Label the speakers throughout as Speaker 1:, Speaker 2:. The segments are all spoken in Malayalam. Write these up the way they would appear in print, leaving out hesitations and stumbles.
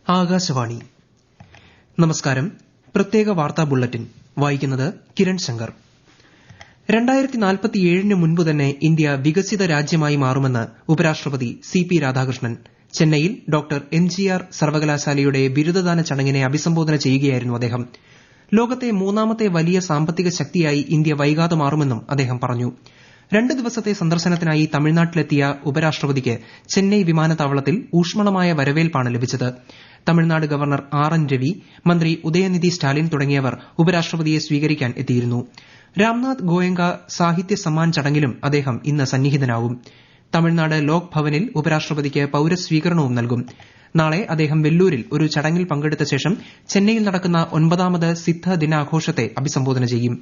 Speaker 1: ആകാശവാണി. നമസ്കാരം. പ്രത്യേക വാർത്താ ബുള്ളറ്റിൻ വായിക്കുന്നത് കിരൺ ശങ്കർ. 2047 മുൻപ് തന്നെ ഇന്ത്യ വികസിത രാജ്യമായി മാറുമെന്ന് ഉപരാഷ്ട്രപതി CP രാധാകൃഷ്ണൻ. ചെന്നൈയിൽ ഡോക്ടർ MGR സർവകലാശാലയുടെ ബിരുദദാന ചടങ്ങിനെ അഭിസംബോധന ചെയ്യുകയായിരുന്നു അദ്ദേഹം. ലോകത്തെ മൂന്നാമത്തെ വലിയ സാമ്പത്തിക ശക്തിയായി ഇന്ത്യ വൈകാതെ മാറുമെന്നും അദ്ദേഹം പറഞ്ഞു. 2 ദിവസത്തെ സന്ദർശനത്തിനായി തമിഴ്നാട്ടിലെത്തിയ ഉപരാഷ്ട്രപതിക്ക് ചെന്നൈ വിമാനത്താവളത്തിൽ ഊഷ്മളമായ വരവേൽപ്പാണ് ലഭിച്ചത്. തമിഴ്നാട് ഗവർണർ RN രവി, മന്ത്രി ഉദയനിധി സ്റ്റാലിൻ തുടങ്ങിയവർ ഉപരാഷ്ട്രപതിയെ സ്വീകരിക്കാൻ എത്തിയിരുന്നു. രാംനാഥ് ഗോയങ്ക സാഹിത്യ സമ്മാൻ ചടങ്ങിലും അദ്ദേഹം ഇന്ന് സന്നിഹിതനാവും. തമിഴ്നാട് ലോക് ഭവനിൽ ഉപരാഷ്ട്രപതിക്ക് പൌരസ്വീകരണവും നൽകും. നാളെ അദ്ദേഹം വെല്ലൂരിൽ ഒരു ചടങ്ങിൽ പങ്കെടുത്ത ശേഷം ചെന്നൈയിൽ നടക്കുന്ന 9ാമത് സിദ്ധ ദിനാഘോഷത്തെ അഭിസംബോധന ചെയ്യും.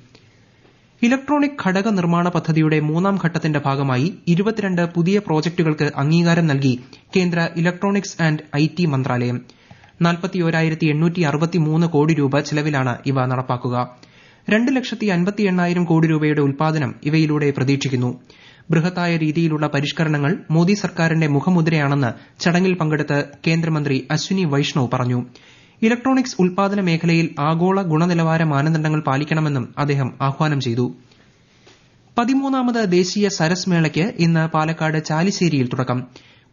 Speaker 1: ഇലക്ട്രോണിക് ഘടക നിർമ്മാണ പദ്ധതിയുടെ 3ാം ഘട്ടത്തിന്റെ ഭാഗമായി 22 പുതിയ പ്രോജക്ടുകൾക്ക് അംഗീകാരം നൽകി കേന്ദ്ര ഇലക്ട്രോണിക്സ് ആന്റ് IT മന്ത്രാലയം. 41,863 കോടി രൂപ ചെലവിലാണ് ഇവ നടപ്പാക്കുക. 2,58,000 കോടി രൂപയുടെ ഉൽപ്പാദനം ഇവയിലൂടെ പ്രതീക്ഷിക്കുന്നു. ബൃഹത്തായ രീതിയിലുള്ള പരിഷ്കരണങ്ങൾ മോദി സർക്കാരിന്റെ മുഖമുദ്രയാണെന്ന് ചടങ്ങിൽ പങ്കെടുത്ത് കേന്ദ്രമന്ത്രി അശ്വിനി വൈഷ്ണവ് പറഞ്ഞു. ഇലക്ട്രോണിക്സ് ഉൽപ്പാദന മേഖലയിൽ ആഗോള ഗുണനിലവാര മാനദണ്ഡങ്ങൾ പാലിക്കണമെന്നും അദ്ദേഹം ആഹ്വാനം ചെയ്തു. 13ാമത് ദേശീയ സരസ് മേളയ്ക്ക് ഇന്ന് പാലക്കാട് ചാലിശ്ശേരിയിൽ തുടക്കം.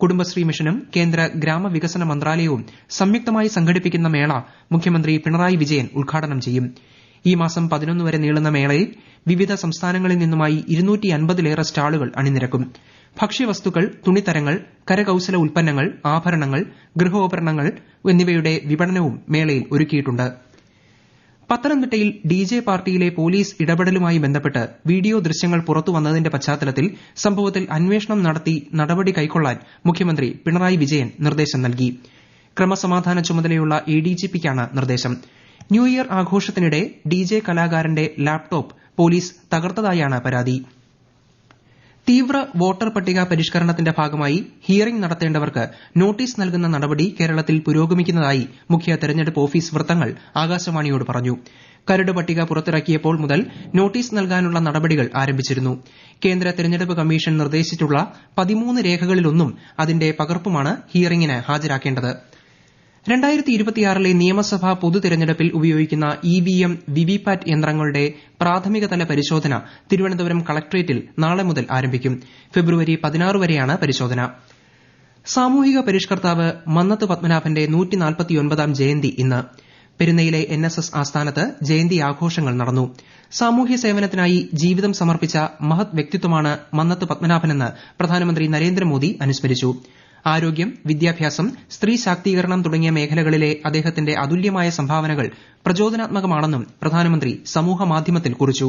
Speaker 1: കുടുംബശ്രീ മിഷനും കേന്ദ്ര ഗ്രാമവികസന മന്ത്രാലയവും സംയുക്തമായി സംഘടിപ്പിക്കുന്ന മേള മുഖ്യമന്ത്രി പിണറായി വിജയൻ ഉദ്ഘാടനം ചെയ്യും. ഈ മാസം 11 വരെ നീളുന്ന മേളയിൽ വിവിധ സംസ്ഥാനങ്ങളിൽ നിന്നുമായി 250-ലേറെ സ്റ്റാളുകൾ അണിനിരക്കും. ഭക്ഷ്യവസ്തുക്കൾ, തുണിത്തരങ്ങൾ, കരകൌശല ഉൽപ്പന്നങ്ങൾ, ആഭരണങ്ങൾ, ഗൃഹോപകരണങ്ങൾ എന്നിവയുടെ വിപണനവും മേളയിൽ ഒരുക്കിയിട്ടുണ്ട്. പത്തനംതിട്ടയിൽ DJ പാർട്ടിയിലെ പോലീസ് ഇടപെടലുമായി ബന്ധപ്പെട്ട് വീഡിയോ ദൃശ്യങ്ങൾ പുറത്തുവന്നതിന്റെ പശ്ചാത്തലത്തിൽ സംഭവത്തിൽ അന്വേഷണം നടത്തി നടപടി കൈക്കൊള്ളാൻ മുഖ്യമന്ത്രി പിണറായി വിജയൻ നിർദ്ദേശം നൽകി. ക്രമസമാധാന ചുമതലയുള്ള ADGPക്കാണ് നിർദ്ദേശം. ന്യൂ ഇയർ ആഘോഷത്തിനിടെ DJ കലാകാരന്റെ ലാപ്ടോപ്പ് പോലീസ് തകർത്തതായാണ് പരാതി. തീവ്ര വോട്ടർ പട്ടിക പരിഷ്കരണത്തിന്റെ ഭാഗമായി ഹിയറിംഗ് നടത്തേണ്ടവർക്ക് നോട്ടീസ് നൽകുന്ന നടപടി കേരളത്തിൽ പുരോഗമിക്കുന്നതായി മുഖ്യ തെരഞ്ഞെടുപ്പ് ഓഫീസ് വൃത്തങ്ങൾ ആകാശവാണിയോട് പറഞ്ഞു. കരട് പട്ടിക പുറത്തിറക്കിയപ്പോൾ മുതൽ നോട്ടീസ് നൽകാനുള്ള നടപടികൾ ആരംഭിച്ചിരുന്നു. കേന്ദ്ര തെരഞ്ഞെടുപ്പ് കമ്മീഷൻ നിർദ്ദേശിച്ചിട്ടുള്ള 13 രേഖകളിലൊന്നും അതിന്റെ പകർപ്പുമാണ് ഹിയറിംഗിന് ഹാജരാക്കേണ്ടത്. 2026ലെ നിയമസഭാ പൊതുതെരഞ്ഞെടുപ്പിൽ ഉപയോഗിക്കുന്ന EVM, VVPAT യന്ത്രങ്ങളുടെ പ്രാഥമികതല പരിശോധന തിരുവനന്തപുരം കളക്ട്രേറ്റിൽ നാളെ മുതൽ ആരംഭിക്കും. ഫെബ്രുവരി 16 വരെയാണ് പരിശോധന. സാമൂഹിക പരിഷ്കർത്താവ് മന്നത്ത് പത്മനാഭന്റെ 149ാം ജയന്തി ഇന്ന്. പെരുന്നയിലെ NSS ആസ്ഥാനത്ത് ജയന്തി ആഘോഷങ്ങൾ നടന്നു. സാമൂഹ്യ സേവനത്തിനായി ജീവിതം സമർപ്പിച്ച മഹത് വ്യക്തിത്വമാണ് മന്നത്ത് പത്മനാഭനെന്ന് പ്രധാനമന്ത്രി നരേന്ദ്രമോദി അനുസ്മരിച്ചു. ആരോഗ്യം, വിദ്യാഭ്യാസം, സ്ത്രീ ശാക്തീകരണം തുടങ്ങിയ മേഖലകളിലെ അദ്ദേഹത്തിന്റെ അതുല്യമായ സംഭാവനകൾ പ്രചോദനാത്മകമാണെന്നും പ്രധാനമന്ത്രി സമൂഹമാധ്യമത്തിൽ കുറിച്ചു.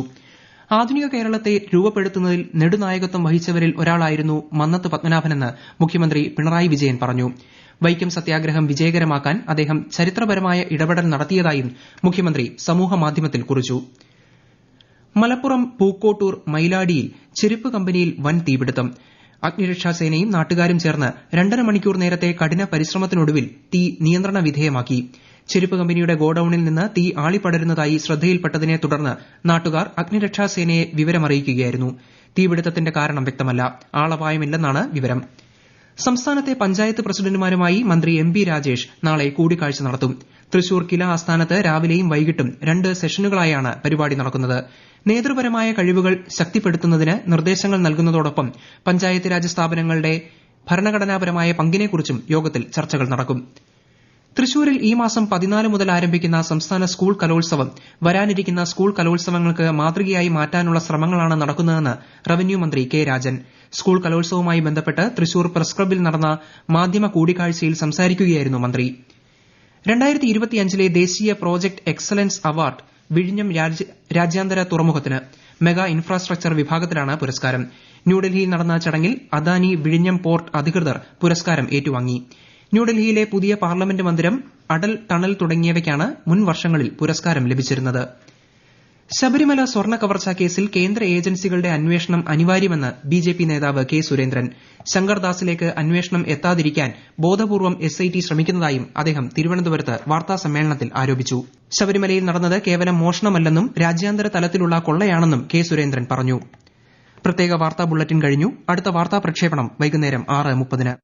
Speaker 1: ആധുനിക കേരളത്തെ രൂപപ്പെടുത്തുന്നതിൽ നെടുനായകത്വം വഹിച്ചവരിൽ ഒരാളായിരുന്നു മന്നത്ത് പത്മനാഭനെന്ന് മുഖ്യമന്ത്രി പിണറായി വിജയൻ പറഞ്ഞു. വൈക്കം സത്യാഗ്രഹം വിജയകരമാക്കാൻ അദ്ദേഹം ചരിത്രപരമായ ഇടപെടൽ നടത്തിയതായും മുഖ്യമന്ത്രി സമൂഹമാധ്യമത്തിൽ കുറിച്ചു. മലപ്പുറം പൂക്കോട്ടൂർ മൈലാടിയിൽ ചെരുപ്പ് കമ്പനിയിൽ വൻ തീപിടുത്തം. അഗ്നിരക്ഷാസേനയും നാട്ടുകാരും ചേർന്ന് 2.5 മണിക്കൂർ നേരത്തെ കഠിന പരിശ്രമത്തിനൊടുവിൽ തീ നിയന്ത്രണ വിധേയമാക്കി. ചെരുപ്പ് കമ്പനിയുടെ ഗോഡൌണിൽ നിന്ന് തീ ആളിപ്പടരുന്നതായി ശ്രദ്ധയിൽപ്പെട്ടതിനെ തുടർന്ന് നാട്ടുകാർ അഗ്നിരക്ഷാസേനയെ വിവരമറിയിക്കുകയായിരുന്നു. തീപിടുത്തത്തിന്റെ കാരണം വ്യക്തമല്ല. ആളപായമില്ലെന്നാണ് വിവരം. സംസ്ഥാനത്തെ പഞ്ചായത്ത് പ്രസിഡന്റുമാരുമായി മന്ത്രി MB രാജേഷ് നാളെ കൂടിക്കാഴ്ച നടത്തും. തൃശൂർ കില ആസ്ഥാനത്ത് രാവിലെയും വൈകിട്ടും 2 സെഷനുകളായാണ് പരിപാടി നടക്കുന്നത്. നേതൃപരമായ കഴിവുകൾ ശക്തിപ്പെടുത്തുന്നതിന് നിർദ്ദേശങ്ങൾ നൽകുന്നതോടൊപ്പം പഞ്ചായത്ത് രാജ് സ്ഥാപനങ്ങളുടെ ഭരണഘടനാപരമായ പങ്കിനെക്കുറിച്ചും യോഗത്തിൽ ചർച്ചകൾ നടക്കും. തൃശൂരിൽ ഈ മാസം 14 മുതൽ ആരംഭിക്കുന്ന സംസ്ഥാന സ്കൂൾ കലോത്സവം വരാനിരിക്കുന്ന സ്കൂൾ കലോത്സവങ്ങൾക്ക് മാതൃകയായി മാറ്റാനുള്ള ശ്രമങ്ങളാണ് നടക്കുന്നതെന്ന് റവന്യൂ മന്ത്രി K രാജൻ. സ്കൂൾ കലോത്സവവുമായി ബന്ധപ്പെട്ട് തൃശൂർ പ്രസ് ക്ലബ്ബിൽ നടന്ന മാധ്യമ കൂടിക്കാഴ്ചയിൽ സംസാരിക്കുകയായിരുന്നു മന്ത്രി. 2025ലെ ദേശീയ പ്രോജക്ട് എക്സലൻസ് അവാർഡ് വിഴിഞ്ഞം രാജ്യാന്തര തുറമുഖത്തിന് മെഗാ ഇൻഫ്രാസ്ട്രക്ചർ വിഭാഗത്തിലാണ് പുരസ്കാരം. ന്യൂഡൽഹിയിൽ നടന്ന ചടങ്ങിൽ അദാനി വിഴിഞ്ഞം പോർട്ട് അധികൃതർ പുരസ്കാരം ഏറ്റുവാങ്ങി. ന്യൂഡൽഹിയിലെ പുതിയ പാർലമെന്റ് മന്ദിരം, അടൽ ടണൽ തുടങ്ങിയവയ്ക്കാണ് മുൻ വർഷങ്ങളിൽ പുരസ്കാരം ലഭിച്ചിരുന്നത്. ശബരിമല സ്വർണ്ണ കവർച്ചാ കേസിൽ കേന്ദ്ര ഏജൻസികളുടെ അന്വേഷണം അനിവാര്യമെന്ന് BJP നേതാവ് K സുരേന്ദ്രൻ. ശങ്കർദാസിലേക്ക് അന്വേഷണം എത്താതിരിക്കാൻ ബോധപൂർവം SIT ശ്രമിക്കുന്നതായും അദ്ദേഹം തിരുവനന്തപുരത്ത് വാർത്താസമ്മേളനത്തിൽ ആരോപിച്ചു. ശബരിമലയിൽ നടന്നത് കേവലം മോഷണമല്ലെന്നും രാജ്യാന്തര തലത്തിലുള്ള കൊള്ളയാണെന്നും K സുരേന്ദ്രൻ പറഞ്ഞു. പ്രത്യേക വാർത്താ ബുള്ളറ്റിൻ കഴിഞ്ഞു. അടുത്ത വാർത്താ പ്രക്ഷേപണം വൈകുന്നേരം 6:30.